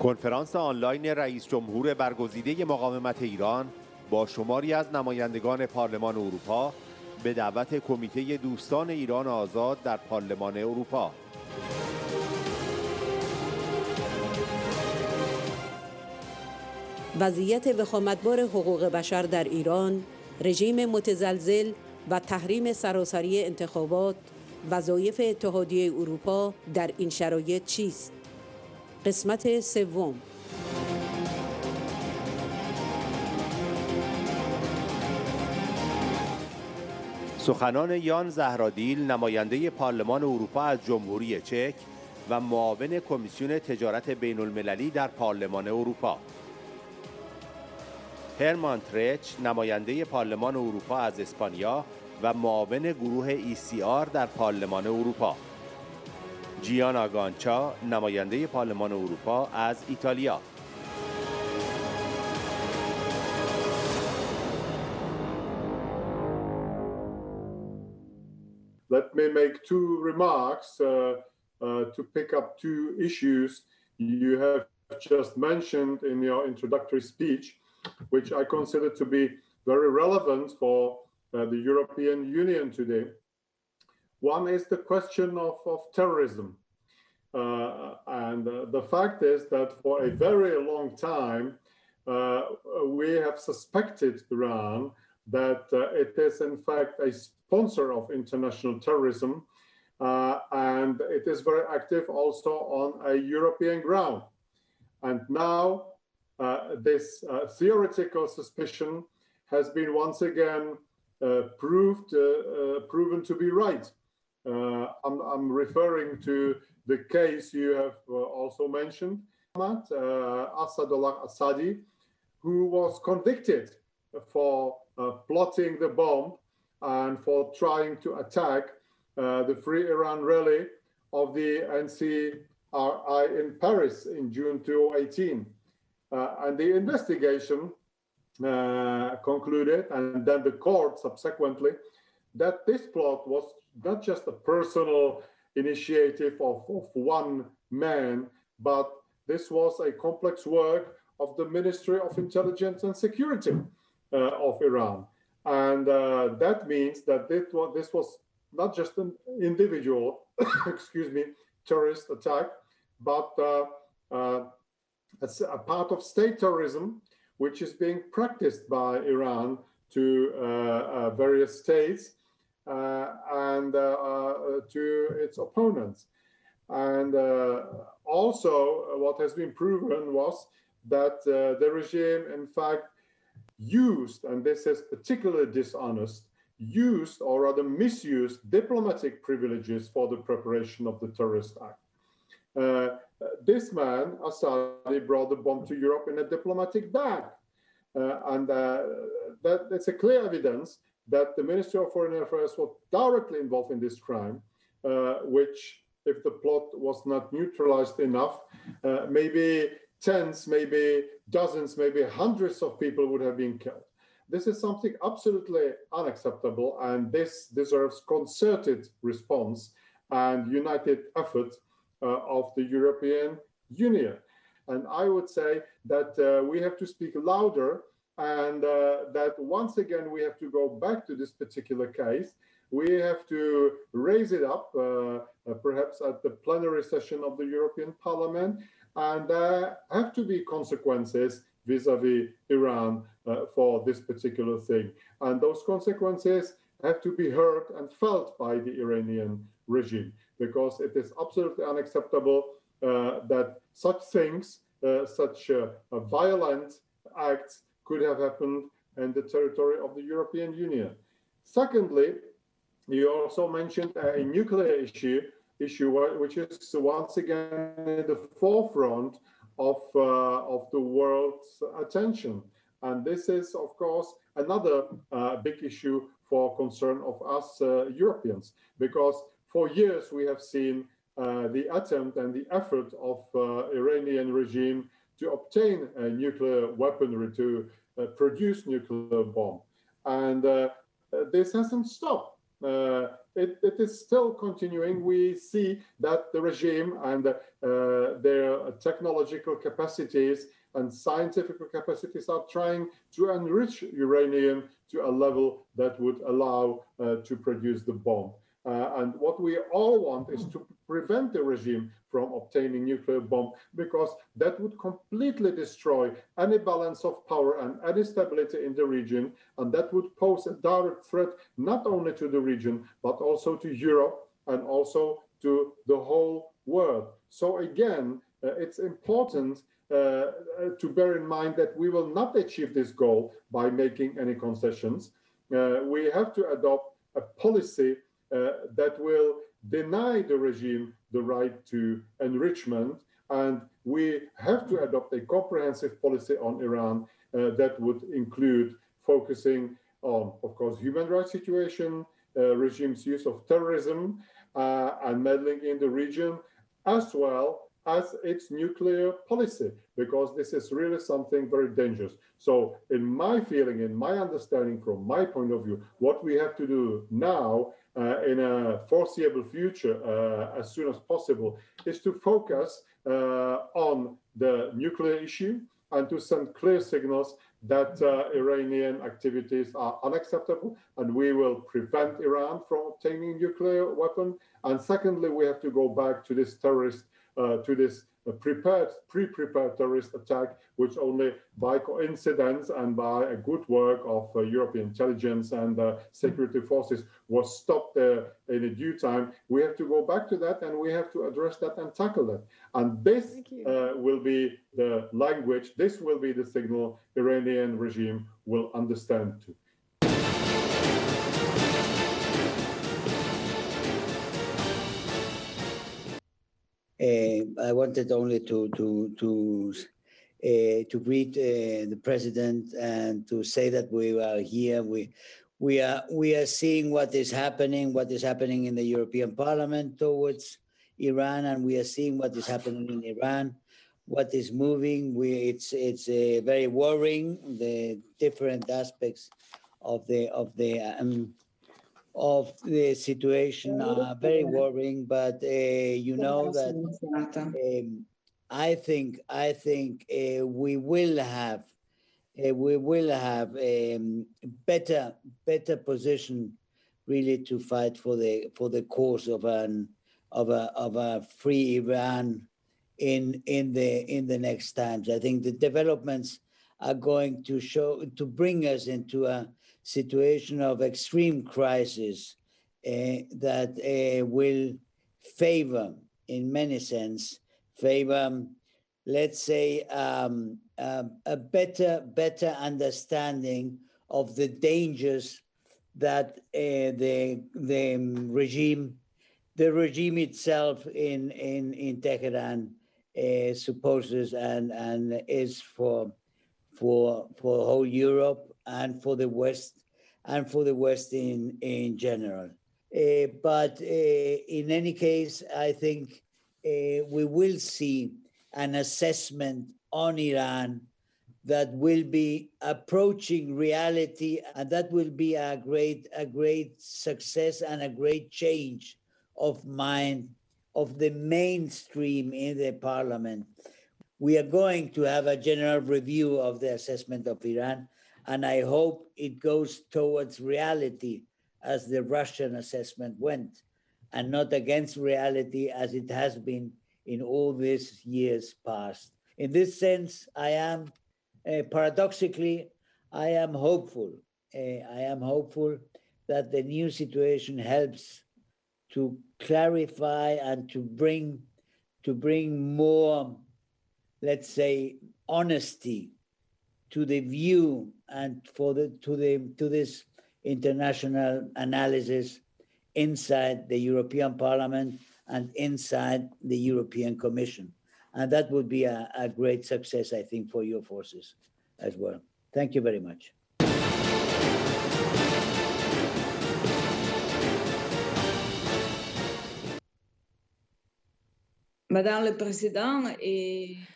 کنفرانس آنلاین رئیس جمهور برگزیده مقاومت ایران با شماری از نمایندگان پارلمان اروپا به دعوت کمیته دوستان ایران آزاد در پارلمان اروپا. وضعیت وخامتبار حقوق بشر در ایران، رژیم متزلزل و تحریم سراسری انتخابات، وظایف اتحادیه اروپا در این شرایط چیست؟ قسمت سوم. سخنان زهرادیل، نماینده پارلمان اروپا از جمهوری چک و معاون کمیسیون تجارت بین المللی در پارلمان اروپا. هرمان ترتش، نماینده پارلمان اروپا از اسپانیا و معاون گروه ECR در پارلمان اروپا. جیانا گانچا، نماینده پارلمان اروپا از ایتالیا. Let me make two remarks to pick up two issues you have just mentioned in your introductory speech, which I consider to be very relevant for the European Union today. One is the question of terrorism. And the fact is that for a very long time, we have suspected Iran that it is in fact a sponsor of international terrorism, and it is very active also on a European ground. And now this theoretical suspicion has been once again proven to be right. I'm referring to the case you have also mentioned, Asadi, who was convicted for plotting the bomb and for trying to attack the Free Iran rally of the NCRI in Paris in June 2018. And the investigation concluded, and then the court subsequently, that this plot was not just a personal initiative of one man, but this was a complex work of the Ministry of Intelligence and Security of Iran. And that means that this was not just an individual, terrorist attack, but it's a part of state terrorism, which is being practiced by Iran to various states and to its opponents. And also what has been proven was that the regime in fact used, and this is particularly dishonest, used or rather misused diplomatic privileges for the preparation of the terrorist act. This man, Asadi, brought the bomb to Europe in a diplomatic bag. And that's a clear evidence that the Ministry of Foreign Affairs was directly involved in this crime, which, if the plot was not neutralized enough, maybe tens, maybe dozens, maybe hundreds of people would have been killed. This is something absolutely unacceptable, and this deserves concerted response and united effort of the European Union. And I would say that we have to speak louder, and that once again we have to go back to this particular case. We have to raise it up, perhaps at the plenary session of the European Parliament, and there have to be consequences vis-a-vis Iran for this particular thing. And those consequences have to be heard and felt by the Iranian regime, because it is absolutely unacceptable that such things, such violent acts could have happened in the territory of the European Union. Secondly, you also mentioned a nuclear issue which is once again in the forefront of the world's attention. And this is, of course, another big issue for concern of us Europeans, because for years we have seen the attempt and the effort of Iranian regime to obtain nuclear weaponry, to produce nuclear bomb. And this hasn't stopped. it is still continuing. We see that the regime and their technological capacities and scientific capacities are trying to enrich uranium to a level that would allow to produce the bomb. And what we all want is to prevent the regime from obtaining nuclear bomb, because that would completely destroy any balance of power and any stability in the region, and that would pose a direct threat not only to the region but also to Europe and also to the whole world. So again, it's important to bear in mind that we will not achieve this goal by making any concessions. We have to adopt a policy that will deny the regime the right to enrichment, and we have to adopt a comprehensive policy on Iran that would include focusing on, of course, human rights situation, regime's use of terrorism and meddling in the region, as well as its nuclear policy, because this is really something very dangerous. So in my feeling, in my understanding, from my point of view, what we have to do now in a foreseeable future, as soon as possible, is to focus on the nuclear issue and to send clear signals that Iranian activities are unacceptable, and we will prevent Iran from obtaining nuclear weapon. And secondly, we have to go back to this pre-prepared terrorist attack, which only by coincidence and by a good work of European intelligence and security forces was stopped in a due time. We have to go back to that, and we have to address that and tackle that. And this will be the language, this will be the signal Iranian regime will understand too. I wanted only to greet the president and to say that we are here. We are seeing what is happening in the European Parliament towards Iran, and we are seeing what is happening in Iran, what is moving. It's very worrying. The different aspects of the situation are very worrying, but you know that I think we will have a better position really to fight for the cause of a free Iran in the next times. I think the developments are going to bring us into a situation of extreme crisis that will favor, in many sense, let's say, a better understanding of the dangers that the regime itself in Tehran supposes and is for whole Europe and for the West in general. But in any case, I think we will see an assessment on Iran that will be approaching reality, and that will be a great success and a great change of mind of the mainstream in the parliament. We are going to have a general review of the assessment of Iran, and I hope it goes towards reality as the Russian assessment went, and not against reality as it has been in all these years past. In this sense, I am, paradoxically, I am hopeful. I am hopeful that the new situation helps to clarify and to bring more, let's say, honesty to the view and to this international analysis inside the European Parliament and inside the European Commission. And that would be a great success, I think, for your forces as well. Thank you very much.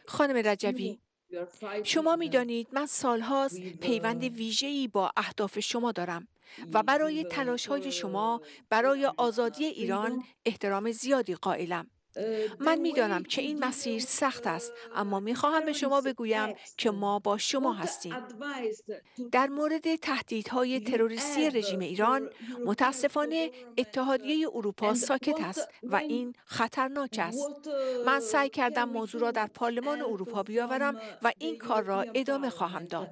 خانم رجوی، شما می‌دانید من سالهاست پیوند ویژه‌ای با اهداف شما دارم و برای تلاش‌های شما برای آزادی ایران احترام زیادی قائلم. من می‌دانم که این مسیر سخت است، اما می‌خواهم به شما بگویم که ما با شما هستیم. در مورد تهدیدهای تروریستی رژیم ایران، متاسفانه اتحادیه اروپا ساکت است و این خطرناک است. من سعی کردم موضوع را در پارلمان اروپا بیاورم و این کار را ادامه خواهم داد.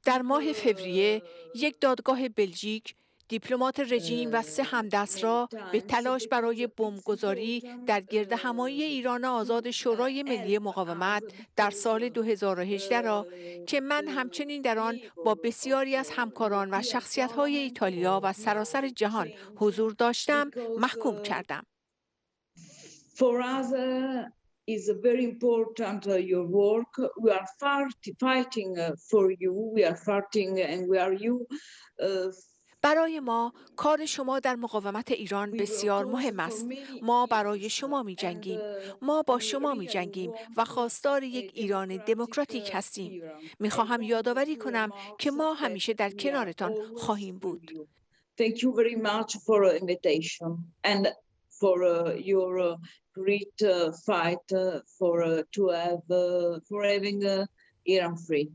در ماه فوریه، یک دادگاه بلژیک دیپلمات رژیم و 3 همدست را به تلاش برای بمبگذاری در گردهمایی ایران آزاد شورای ملی مقاومت در سال 2018 را که من همچنین در آن با بسیاری از همکاران و شخصیت‌های ایتالیا و سراسر جهان حضور داشتم محکوم کردم. is very important your work. We are fighting for you. We are fighting and we are you. برای ما کار شما در مقاومت ایران بسیار مهم است. ما برای شما می جنگیم. ما با شما می جنگیم و خواستار یک ایران دموکراتیک هستیم. می خواهم یادآوری کنم که ما همیشه در کنارتان خواهیم بود. Thank you very much for the invitation and for your great fight for having Iran free.